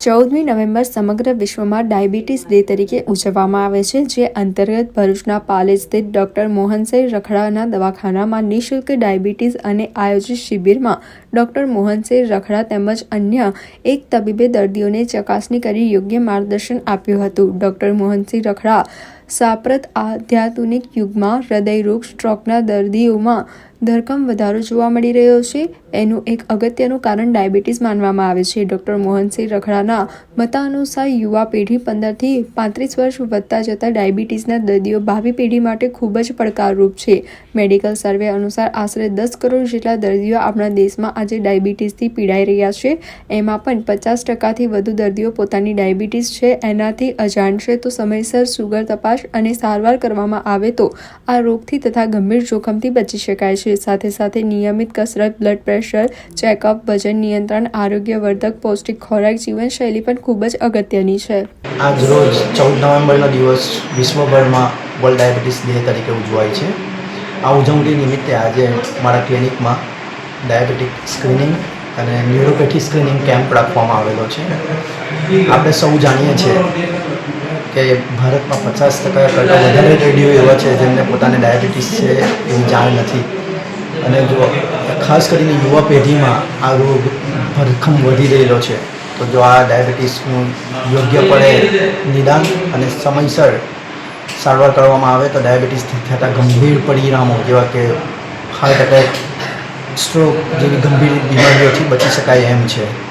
14મી November સમગ્ર વિશ્વમાં diabetes day તરીકે ઉજવવામાં આવે છે, જે અંતર્ગત ભરૂચના પાલેજ સ્થિત ડોક્ટર મોહનસિંહ રખડાના દવાખાનામાં નિઃશુલ્ક ડાયાબિટીસ અને આયોજિત શિબિરમાં ડોક્ટર મોહનસિંહ રખડા તેમજ અન્ય એક તબીબે દર્દીઓને ચકાસણી કરી યોગ્ય માર્ગદર્શન આપ્યું હતું. ડોક્ટર મોહનસિંહ રખડા સાંપ્રત આધુનિક યુગમાં હૃદયરોગ, સ્ટ્રોકના દર્દીઓમાં ધરખમ વધારો જોવા મળી રહ્યો છે. એનું એક અગત્યનું કારણ ડાયાબિટીસ માનવામાં આવે છે. ડોક્ટર મોહનસિંહ રખડાના મતાનુસાર યુવા પેઢી 15થી 35 વર્ષ વધતા જતા ડાયાબિટીસના દર્દીઓ ભાવિ પેઢી માટે ખૂબ જ પડકારરૂપ છે. મેડિકલ સર્વે અનુસાર આશરે 10 કરોડ જેટલા દર્દીઓ આપણા દેશમાં આજે ડાયાબિટીસથી પીડાઈ રહ્યા છે. એમાં પણ 50%થી વધુ દર્દીઓ પોતાની ડાયાબિટીસ છે એનાથી અજાણ છે. તો સમયસર સુગર તપાસ અને સારવાર કરવામાં આવે તો આ રોગથી તથા ગંભીર જોખમથી બચી શકાય છે. સાથે સાથે નિયમિત કસરત, બ્લડ પ્રેશર ચેકઅપ, વજન નિયંત્રણ, આરોગ્યવર્ધક પૌષ્ટિક ખોરાક, જીવનશૈલી પણ ખૂબ જ અગત્યની છે. આજ રોજ 14 નવેમ્બરનો દિવસ વિશ્વભરમાં વર્લ્ડ ડાયાબિટીસ ડે તરીકે ઉજવાય છે. આ ઉજવણી નિમિત્તે આજે મારા ક્લિનિકમાં ડાયાબિટીક સ્ક્રીનિંગ અને ન્યુરોપેથી સ્ક્રીનિંગ કેમ્પ રાખવામાં આવેલો છે. આપણે સૌ જાણીએ છીએ કે ભારતમાં 50% કરતાં વધારે દર્દીઓ એવા છે જેમને પોતાને ડાયાબિટીસ છે એની જાણ નથી. અને જો ખાસ કરીને યુવા પેઢીમાં આ રોગ ભરખમ વધી રહેલો છે. તો જો આ ડાયાબિટીસનું યોગ્યપણે નિદાન અને સમયસર સારવાર કરવામાં આવે તો ડાયાબિટીસથી થતા ગંભીર પરિણામો જેવા કે હાર્ટ એટેક, સ્ટ્રોક જેવી ગંભીર બીમારીઓથી બચી શકાય એમ છે.